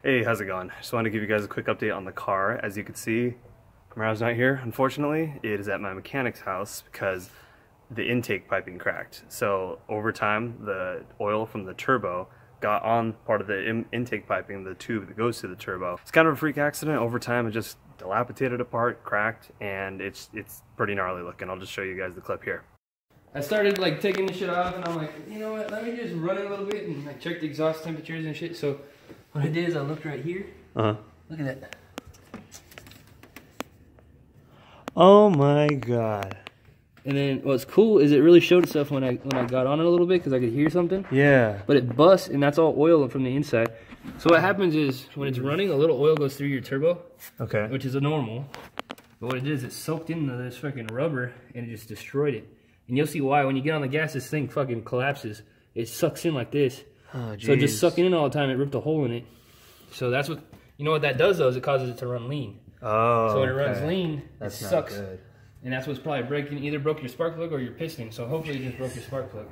Hey, how's it going? Just wanted to give you guys a quick update on the car. As you can see, Camaro's not here, unfortunately. It is at my mechanic's house because the intake piping cracked. So over time, the oil from the turbo got on part of the intake piping, the tube that goes to the turbo. It's kind of a freak accident. Over time, it just dilapidated apart, cracked, and it's pretty gnarly looking. I'll just show you guys the clip here. I started like taking the shit off, and I'm like, you know what, let me just run it a little bit and like check the exhaust temperatures and shit. So what I did is I looked right here. Look at that. Oh my god. And then what's cool is it really showed itself when I got on it a little bit because I could hear something. Yeah. But it busts, and that's all oil from the inside. So what happens is when it's running, a little oil goes through your turbo. Okay. Which is a normal. But what it did is it soaked into this fucking rubber and it just destroyed it. And you'll see why when you get on the gas, this thing fucking collapses. It sucks in like this. Oh, so just sucking in all the time, it ripped a hole in it. So that's what, you know what that does though, is it causes it to run lean. Oh, so when it runs lean, it sucks. Good. And that's what's probably breaking, either broke your spark plug or your piston. So hopefully it just broke your spark plug.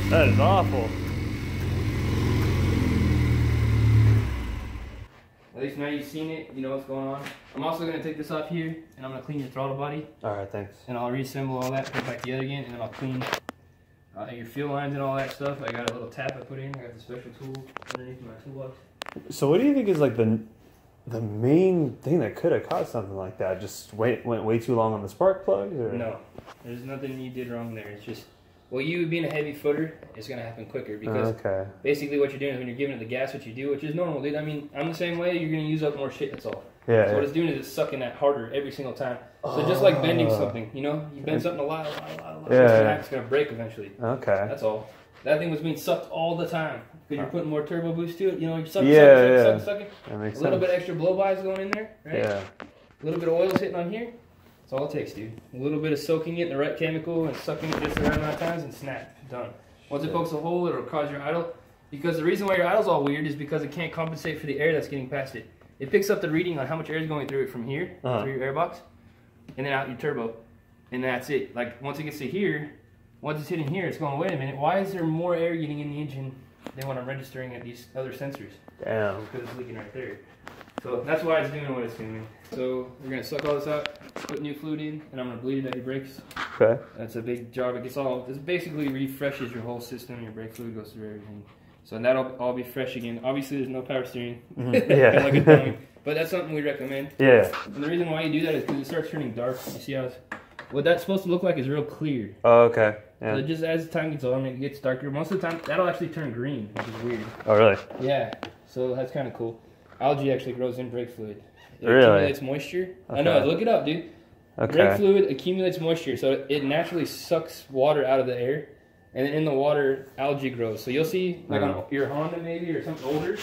That is awful. At least now you've seen it, you know what's going on. I'm also going to take this off here, and I'm going to clean your throttle body. Alright, thanks. And I'll reassemble all that, put it back together again, and then I'll clean your fuel lines and all that stuff. I got a little tap I put in. I got the special tool underneath my toolbox. So what do you think is like the main thing that could have caused something like that? Just went way too long on the spark plugs? Or? No, there's nothing you did wrong there. It's just, well, you being a heavy footer, it's going to happen quicker because basically what you're doing is when you're giving it the gas, what you do, which is normal, dude. I mean, I'm the same way. You're going to use up more shit, that's all. Yeah. So what it's doing is it's sucking that harder every single time. So just like bending something, you know? You bend something a lot. It's going to break eventually. Okay. That's all. That thing was being sucked all the time because you're putting more turbo boost to it. You know, you're sucking. That makes sense. A little bit extra blow-by is going in there, right? Yeah. A little bit of oil's hitting on here. That's all it takes, dude. A little bit of soaking it in the right chemical and sucking it just the right amount of times and snap, done. Once it pokes a hole, it'll cause your idle. Because the reason why your idle's all weird is because it can't compensate for the air that's getting past it. It picks up the reading on how much air is going through it from here, through your air box, and then out your turbo. And that's it. Like, once it gets to here, once it's hitting here, it's going, wait a minute, why is there more air getting in the engine than when I'm registering at these other sensors? Damn. Because it's leaking right there. So that's why it's doing what it's doing. So we're going to suck all this out, put new fluid in, and I'm going to bleed it at your brakes. Okay. That's a big job. It gets all, this basically refreshes your whole system. Your brake fluid goes through everything. So that'll all be fresh again. Obviously there's no power steering. Yeah. Like a dummy, but that's something we recommend. Yeah. And the reason why you do that is because it starts turning dark. You see how it's, what that's supposed to look like is real clear. Oh, okay. Yeah. So just as time gets on, it gets darker. Most of the time, that'll actually turn green, which is weird. Oh, really? Yeah. So that's kind of cool. Algae actually grows in brake fluid. It accumulates moisture. Okay. I know, look it up, dude. Okay. Brake fluid accumulates moisture, so it naturally sucks water out of the air, and then in the water, algae grows. So you'll see, like on your Honda maybe, or something older,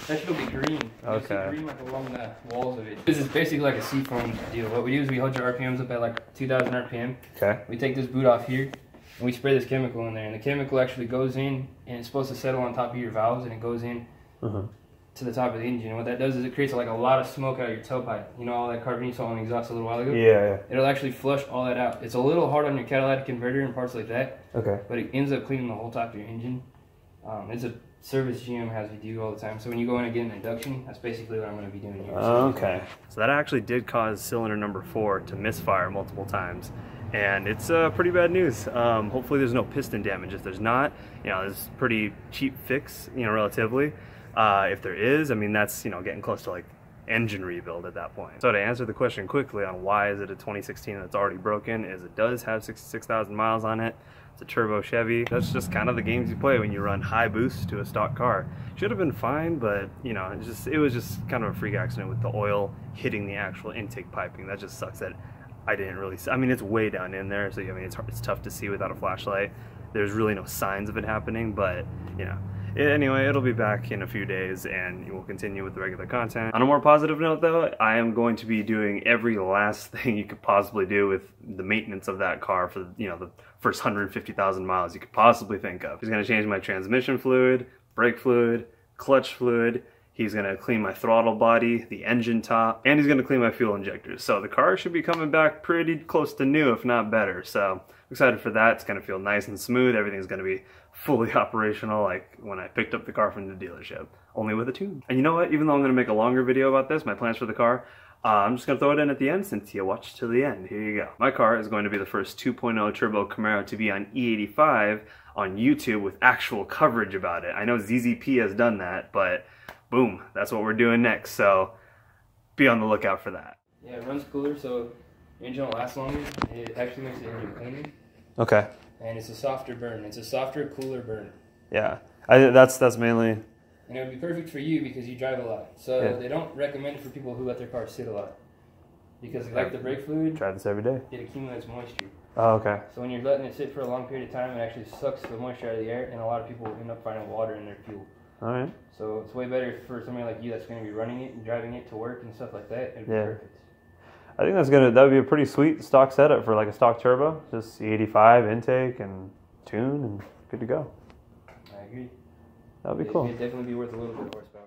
that should be green. You'll see green like along the walls of it. This is basically like a seafoam deal. What we do is we hold your RPMs up at like 2,000 RPM. Okay. We take this boot off here, and we spray this chemical in there, and the chemical actually goes in, and it's supposed to settle on top of your valves, and it goes in to the top of the engine. And what that does is it creates like a lot of smoke out of your tailpipe. You know all that carbon you saw on the exhaust a little while ago? Yeah. It'll actually flush all that out. It's a little hard on your catalytic converter and parts like that. Okay. But it ends up cleaning the whole top of your engine. It's a service GM has you do all the time. So when you go in and get an induction, that's basically what I'm going to be doing here. Okay. So that actually did cause cylinder number 4 to misfire multiple times. And it's pretty bad news. Hopefully there's no piston damage. If there's not, you know, it's a pretty cheap fix, you know, relatively. If there is, I mean, that's, you know, getting close to like engine rebuild at that point. So to answer the question quickly on why is it a 2016 that's already broken, is it does have 66,000 miles on it. It's a turbo Chevy. That's just kind of the games you play when you run high boost to a stock car. Should have been fine, but you know, it was just kind of a freak accident with the oil hitting the actual intake piping. That just sucks that I didn't really see. I mean, it's way down in there, so I mean, it's tough to see without a flashlight. There's really no signs of it happening, but you know, Anyway, it'll be back in a few days and we'll continue with the regular content. On a more positive note though, I am going to be doing every last thing you could possibly do with the maintenance of that car for, you know, the first 150,000 miles you could possibly think of. He's gonna change my transmission fluid, brake fluid, clutch fluid. He's gonna clean my throttle body, the engine top, and he's gonna clean my fuel injectors. So the car should be coming back pretty close to new, if not better. So I'm excited for that. It's gonna feel nice and smooth. Everything's gonna be fully operational like when I picked up the car from the dealership, only with a tune. And you know what? Even though I'm gonna make a longer video about this, my plans for the car, I'm just gonna throw it in at the end since you watched till the end. Here you go. My car is going to be the first 2.0 turbo Camaro to be on E85 on YouTube with actual coverage about it. I know ZZP has done that, but boom, that's what we're doing next, so be on the lookout for that. Yeah, it runs cooler, so the engine will last longer. It actually makes the engine cleaner. Okay. And it's a softer burn. It's a softer, cooler burn. Yeah, that's mainly... And it would be perfect for you because you drive a lot. So yeah. They don't recommend it for people who let their car sit a lot. Because like the brake fluid, try this every day. It accumulates moisture. Oh, okay. So when you're letting it sit for a long period of time, it actually sucks the moisture out of the air, and a lot of people end up finding water in their fuel. All right. So it's way better for somebody like you that's going to be running it and driving it to work and stuff like that. It'd be perfect. I think that would be a pretty sweet stock setup for like a stock turbo. Just E85 intake and tune and good to go. I agree. That would be cool. It'd definitely be worth a little bit of horsepower.